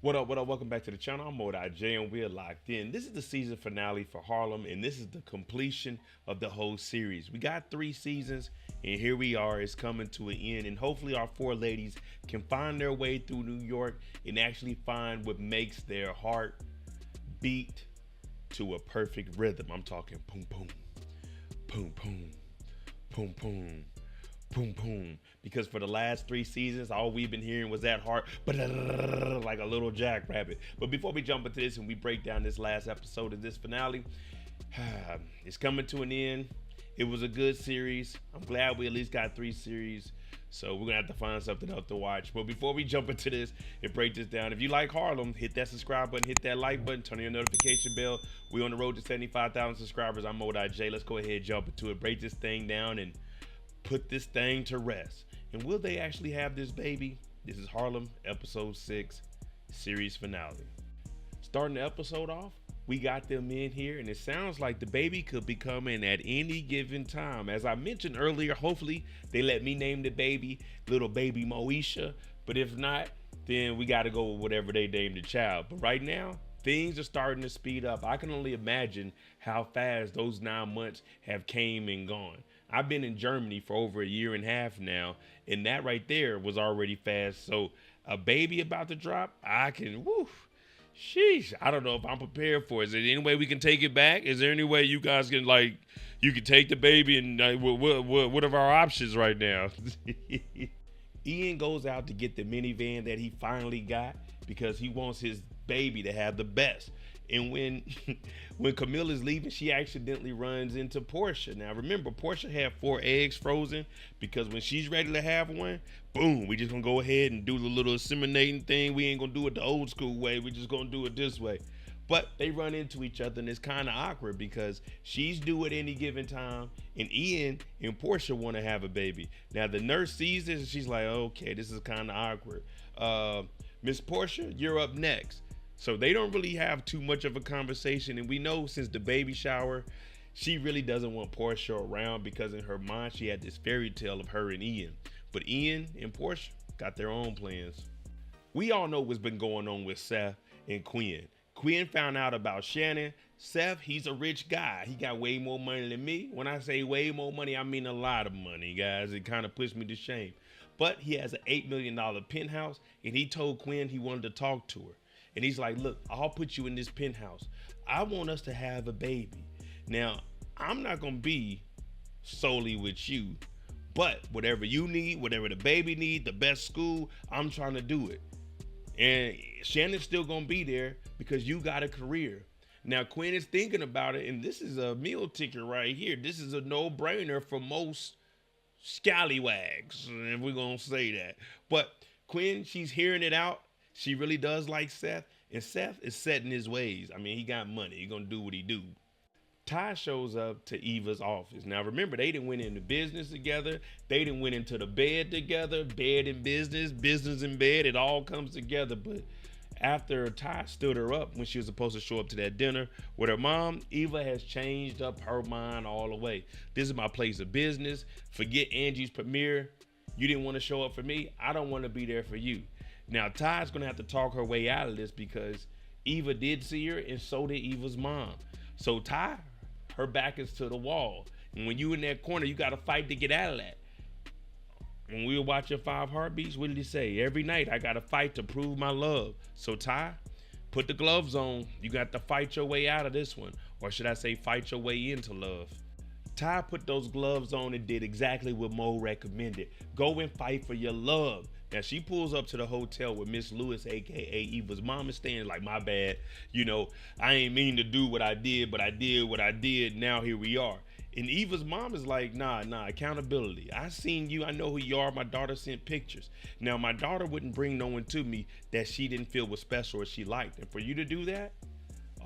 What up, what up? Welcome back to the channel. I'm J and we're locked in. This is the season finale for Harlem, and this is the completion of the whole series. We got 3 seasons, and here we are. It's coming to an end, and hopefully our 4 ladies can find their way through New York and actually find what makes their heart beat to a perfect rhythm. I'm talking boom, boom, boom, boom, boom, boom. Boom, boom. Because for the last 3 seasons, all we've been hearing was that heart, like a little jackrabbit. But before we jump into this and we break down this last episode of this finale, it's coming to an end. It was a good series. I'm glad we at least got 3 series. So we're gonna have to find something else to watch. But before we jump into this and break this down, if you like Harlem, hit that subscribe button, hit that like button, turn on your notification bell. We're on the road to 75,000 subscribers. I'm J. Let's go ahead and jump into it, break this thing down, and put this thing to rest. And will they actually have this baby? This is Harlem episode 6 series finale. Starting the episode off, we got them in here, and it sounds like the baby could be coming at any given time. As I mentioned earlier, hopefully they let me name the baby little baby Moesha, but if not, then we got to go with whatever they named the child. But right now, things are starting to speed up. I can only imagine how fast those 9 months have came and gone. I've been in Germany for over a year and a half now, and that right there was already fast. So a baby about to drop, I can, sheesh, I don't know if I'm prepared for it. Is there any way we can take it back? Is there any way you guys can, you can take the baby and what are our options right now? Ian goes out to get the minivan that he finally got because he wants his baby to have the best. And when Camille is leaving, she accidentally runs into Portia. Now remember, Portia had 4 eggs frozen because when she's ready to have one, boom, we just gonna go ahead and do the little inseminating thing. We ain't gonna do it the old school way. We just gonna do it this way. But they run into each other, and it's kind of awkward because she's due at any given time, and Ian and Portia want to have a baby. Now the nurse sees this, and she's like, okay, this is kind of awkward. Miss Portia, you're up next. So they don't really have too much of a conversation. And we know since the baby shower, she really doesn't want Portia around because in her mind, she had this fairy tale of her and Ian. But Ian and Portia got their own plans. We all know what's been going on with Seth and Quinn. Quinn found out about Shannon. Seth, he's a rich guy. He got way more money than me. When I say way more money, I mean a lot of money, guys. It kind of puts me to shame. But he has an $8 million penthouse, and he told Quinn he wanted to talk to her. And he's like, look, I'll put you in this penthouse. I want us to have a baby. Now, I'm not going to be solely with you, but whatever you need, whatever the baby need, the best school, I'm trying to do it. And Shannon's still going to be there because you got a career. Now, Quinn is thinking about it, and this is a meal ticket right here. This is a no-brainer for most scallywags, if we're going to say that. But Quinn, she's hearing it out. She really does like Seth, and Seth is set in his ways. I mean, he got money. He's going to do what he do. Ty shows up to Eva's office. Now, remember, they done went into business together. They done went into the bed together, bed and business, business and bed. It all comes together. But after Ty stood her up when she was supposed to show up to that dinner with her mom, Eva has changed up her mind all the way. This is my place of business. Forget Angie's premiere. You didn't want to show up for me. I don't want to be there for you. Now, Ty's going to have to talk her way out of this because Eva did see her and so did Eva's mom. So Ty, her back is to the wall. And when you in that corner, you got to fight to get out of that. When we were watching 5 Heartbeats, what did he say? Every night, I got to fight to prove my love. So Ty, put the gloves on. You got to fight your way out of this one. Or should I say fight your way into love. Ty put those gloves on and did exactly what Mo recommended. Go and fight for your love. Now, she pulls up to the hotel with Miss Lewis, a.k.a. Eva's mom, is staying like, my bad. You know, I ain't mean to do what I did, but I did what I did. Now here we are. And Eva's mom is like, nah, accountability. I seen you. I know who you are. My daughter sent pictures. Now, my daughter wouldn't bring no one to me that she didn't feel was special or she liked. And for you to do that,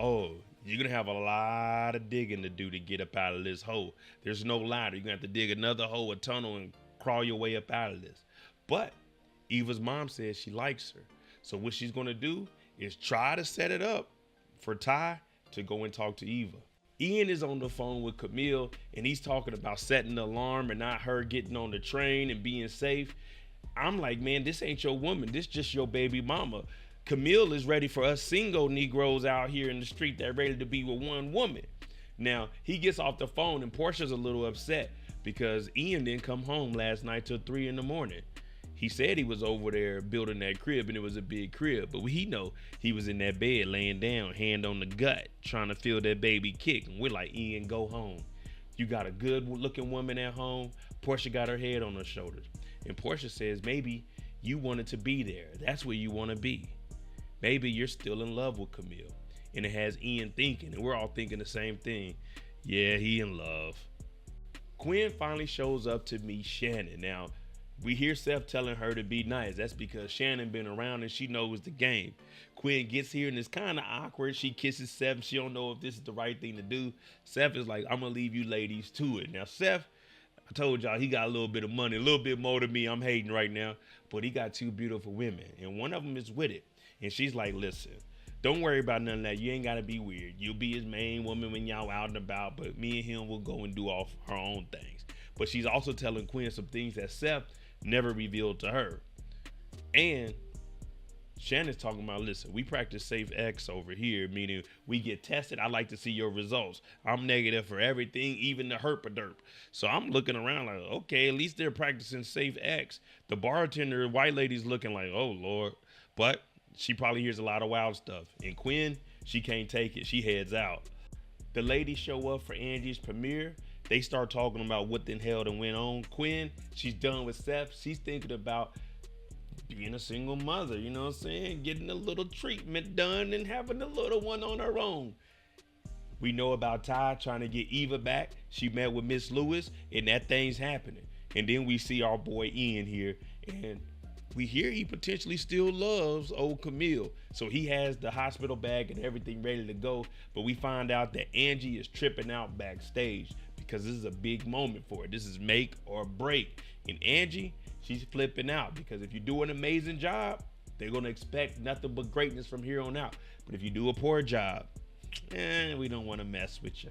oh, you're going to have a lot of digging to do to get up out of this hole. There's no ladder. You're going to have to dig another hole, a tunnel, and crawl your way up out of this. But Eva's mom says she likes her. So what she's going to do is try to set it up for Ty to go and talk to Eva. Ian is on the phone with Camille, and he's talking about setting the alarm and not her getting on the train and being safe. I'm like, man, this ain't your woman. This just your baby mama. Camille is ready for us single Negroes out here in the street that ready to be with one woman. Now, he gets off the phone and Portia's a little upset because Ian didn't come home last night till 3 in the morning. He said he was over there building that crib and it was a big crib, but we know he was in that bed laying down, hand on the gut, trying to feel that baby kick. And we're like, Ian, go home. You got a good looking woman at home. Portia got her head on her shoulders. And Portia says, maybe you wanted to be there. That's where you want to be. Maybe you're still in love with Camille. And it has Ian thinking, and we're all thinking the same thing. Yeah, he in love. Quinn finally shows up to meet Shannon. Now, we hear Seth telling her to be nice. That's because Shannon been around and she knows the game. Quinn gets here and it's kind of awkward. She kisses Seth. She don't know if this is the right thing to do. Seth is like, I'm going to leave you ladies to it. Now, Seth, I told y'all he got a little bit of money, a little bit more than me. I'm hating right now. But he got 2 beautiful women. And one of them is with it. And she's like, listen, don't worry about none of that. You ain't got to be weird. You'll be his main woman when y'all out and about. But me and him will go and do all our own things. But she's also telling Quinn some things that Seth never revealed to her. And Shannon's talking about, listen, we practice safe X over here, meaning we get tested. I like to see your results. I'm negative for everything, even the herp-a-derp. So I'm looking around like, okay, at least they're practicing safe X. The bartender, white lady's looking like, oh, Lord. But she probably hears a lot of wild stuff. And Quinn, she can't take it. She heads out. The ladies show up for Angie's premiere. They start talking about what the hell done went on. Quinn, she's done with Seth. She's thinking about being a single mother, you know what I'm saying? Getting a little treatment done and having a little one on her own. We know about Ty trying to get Eva back. She met with Miss Lewis and that thing's happening. And then we see our boy Ian here and we hear he potentially still loves old Camille. So he has the hospital bag and everything ready to go. But we find out that Angie is tripping out backstage because this is a big moment for her. This is make or break. And Angie, she's flipping out because if you do an amazing job, they're going to expect nothing but greatness from here on out. But if you do a poor job, we don't want to mess with you.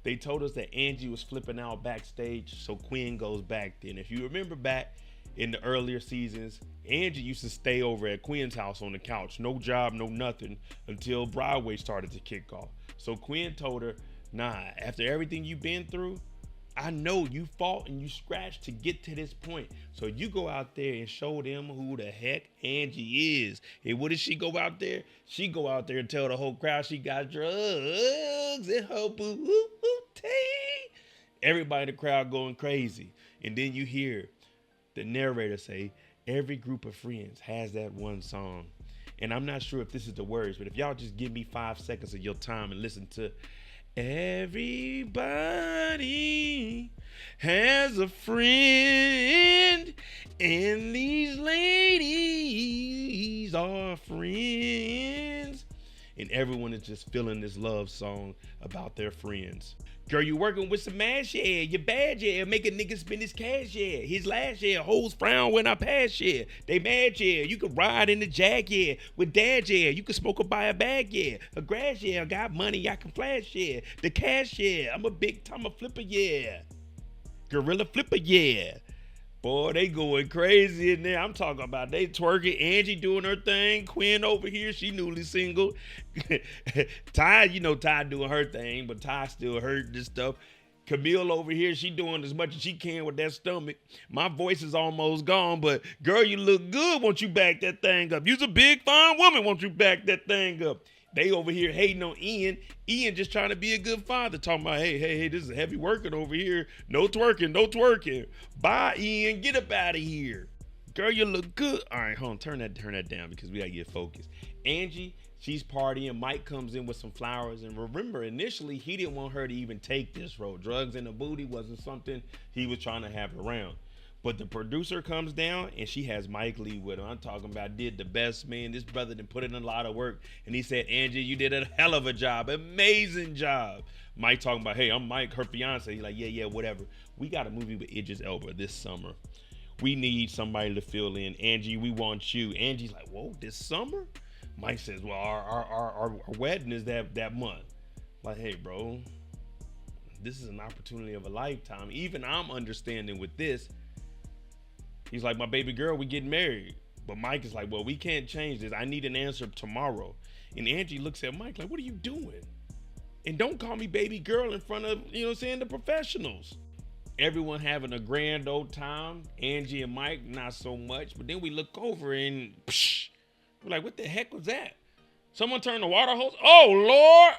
They told us that Angie was flipping out backstage, so Quinn goes back there. And if you remember back in the earlier seasons, Angie used to stay over at Quinn's house on the couch. No job, no nothing, until Broadway started to kick off. So Quinn told her, nah, after everything you've been through, I know you fought and you scratched to get to this point. So you go out there and show them who the heck Angie is. And what does she go out there? She go out there and tell the whole crowd she got drugs in her booty. Everybody in the crowd going crazy. And then you hear the narrator say, every group of friends has that one song. And I'm not sure if this is the words, but if y'all just give me 5 seconds of your time and listen to everybody has a friend, and these ladies are friends. And everyone is just feeling this love song about their friends. Girl, you working with some ass, yeah. You bad, yeah. Make a nigga spend his cash, yeah. His last, yeah. Hoes frown when I pass, yeah. They mad, yeah. You can ride in the Jag, yeah. With dad, yeah. You can smoke or buy a bag, yeah. A grass, yeah. I got money, I can flash, yeah. The cash, yeah. I'm a big time flipper, yeah. Gorilla flipper, yeah. Boy, they going crazy in there. I'm talking about they twerking. Angie doing her thing. Quinn over here, she newly single. Ty, you know Ty doing her thing, but Ty still hurt this stuff. Camille over here, she doing as much as she can with that stomach. My voice is almost gone, but girl, you look good. Won't you back that thing up? You's a big, fine woman. Won't you back that thing up? They over here hating on Ian. Ian just trying to be a good father. Talking about, hey, this is heavy working over here. No twerking, no twerking. Bye, Ian. Get up out of here. Girl, you look good. All right, hold on. Turn that down because we got to get focused. Angie, she's partying. Mike comes in with some flowers. And remember, initially, he didn't want her to even take this road. Drugs in the booty wasn't something he was trying to have around. But the producer comes down and she has Mike Lee with her. I'm talking about did the best, man. This brother done put in a lot of work. And he said, Angie, you did a hell of a job. Amazing job. Mike talking about, hey, I'm Mike, her fiance. He's like, yeah, whatever. We got a movie with Idris Elba this summer. We need somebody to fill in. Angie, we want you. Angie's like, whoa, this summer? Mike says, well, our wedding is that month. Like, hey, bro, this is an opportunity of a lifetime. Even I'm understanding with this. He's like, my baby girl, we getting married. But Mike is like, well, we can't change this. I need an answer tomorrow. And Angie looks at Mike like, what are you doing? And don't call me baby girl in front of, the professionals. Everyone having a grand old time. Angie and Mike, not so much. But then we look over and we're like, what the heck was that? Someone turned the water hose. Oh, Lord.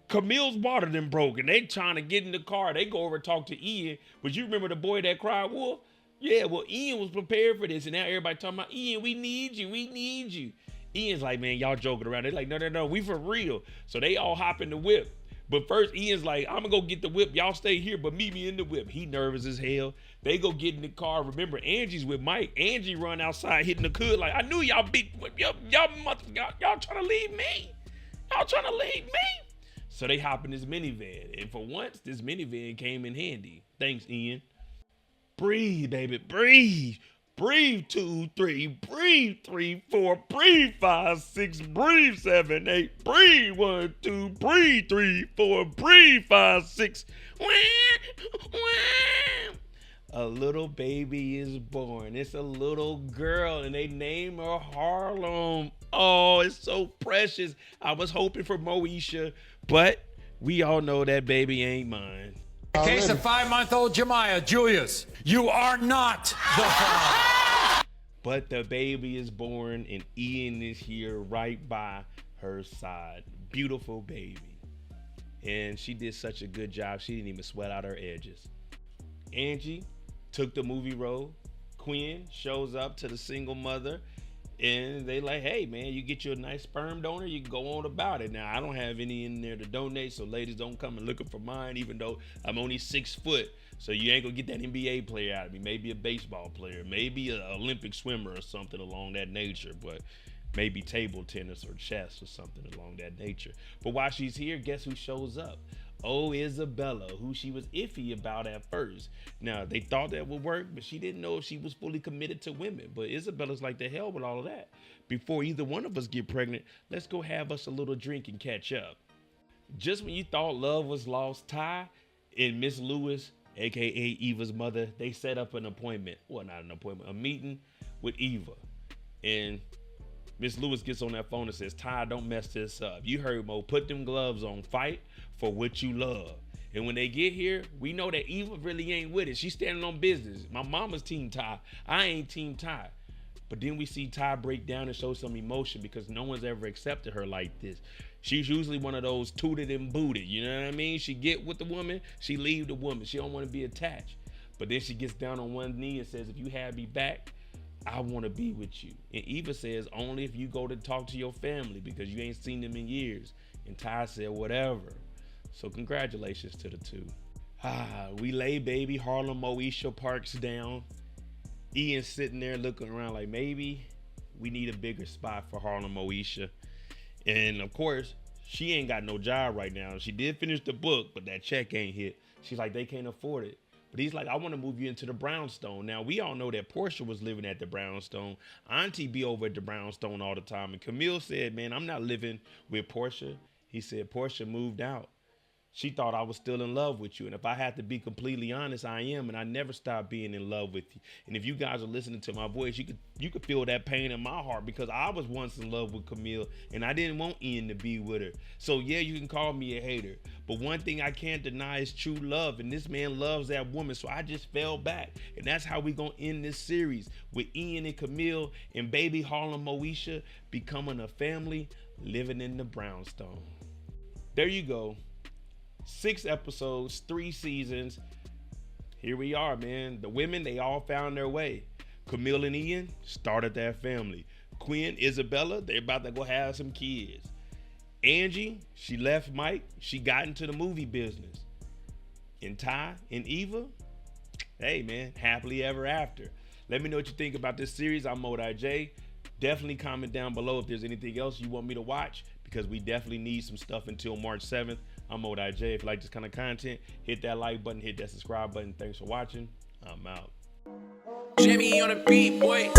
Camille's water done broke. And they trying to get in the car. They go over and talk to Ian. But you remember the boy that cried wolf? Yeah, well, Ian was prepared for this. And now everybody talking about, Ian, we need you. We need you. Ian's like, man, y'all joking around. They're like, no, we for real. So they all hop in the whip. But first, Ian's like, I'm going to go get the whip. Y'all stay here, but meet me in the whip. He nervous as hell. They go get in the car. Remember, Angie's with Mike. Angie run outside hitting the hood like, I knew y'all y'all trying to leave me. Y'all trying to leave me. So they hop in this minivan. And for once, this minivan came in handy. Thanks, Ian. Breathe, baby, breathe. Breathe 2, 3, breathe 3, 4, breathe 5, 6, breathe 7, 8, breathe 1, 2, breathe 3, 4, breathe 5, 6. A little baby is born. It's a little girl and they name her Harlem. Oh, it's so precious. I was hoping for Moesha, but we all know that baby ain't mine. In the case of 5-month-old Jemiah, Julius, you are not the father. But the baby is born and Ian is here right by her side. Beautiful baby. And she did such a good job. She didn't even sweat out her edges. Angie took the movie role. Quinn shows up to the single mother. And they like, hey, man, you get you a nice sperm donor, you can go on about it. Now, I don't have any in there to donate, so ladies don't come and looking for mine, even though I'm only 6 foot. So you ain't going to get that NBA player out of me. Maybe a baseball player, maybe an Olympic swimmer or something along that nature. But maybe table tennis or chess or something along that nature. But while she's here, guess who shows up? Oh, Isabella, who she was iffy about at first. Now, they thought that would work, but she didn't know if she was fully committed to women. But Isabella's like, the hell with all of that. Before either one of us get pregnant, let's go have us a little drink and catch up. Just when you thought love was lost, Ty and Miss Lewis, a.k.a. Eva's mother, they set up an appointment. Well, not an appointment, a meeting with Eva. And Miss Lewis gets on that phone and says, Ty, don't mess this up. You heard Mo, put them gloves on, fight for what you love. And when they get here, we know that Eva really ain't with it. She's standing on business. My mama's team Ty. I ain't team Ty. But then we see Ty break down and show some emotion because no one's ever accepted her like this. She's usually one of those tooted and booted. You know what I mean? She get with the woman, she leave the woman. She don't want to be attached. But then she gets down on one knee and says, if you have me back, I want to be with you. And Eva says, only if you go to talk to your family because you ain't seen them in years. And Ty said, whatever. So congratulations to the two. We lay baby Harlem Moesha Parks down. Ian's sitting there looking around like maybe we need a bigger spot for Harlem Moesha. And of course, she ain't got no job right now. She did finish the book, but that check ain't hit. She's like, they can't afford it. But he's like, I want to move you into the brownstone. Now, we all know that Portia was living at the brownstone. Auntie be over at the brownstone all the time. And Camille said, man, I'm not living with Portia. He said, Portia moved out. She thought I was still in love with you. And if I had to be completely honest, I am. And I never stopped being in love with you. And if you guys are listening to my voice, you could feel that pain in my heart because I was once in love with Camille and I didn't want Ian to be with her. So yeah, you can call me a hater. But one thing I can't deny is true love. And this man loves that woman. So I just fell back. And that's how we going to end this series with Ian and Camille and baby Harlem Moesha becoming a family living in the brownstone. There you go. 6 episodes, 3 seasons. Here we are, man. The women, they all found their way. Camille and Ian started their family. Quinn, Isabella, they're about to go have some kids. Angie, she left Mike. She got into the movie business. And Ty and Eva, hey, man, happily ever after. Let me know what you think about this series. I'm Modai J. Definitely comment down below if there's anything else you want me to watch because we definitely need some stuff until March 7th. I'm Modai J. If you like this kind of content, hit that like button, hit that subscribe button. Thanks for watching. I'm out. Jimmy on the beat, boy.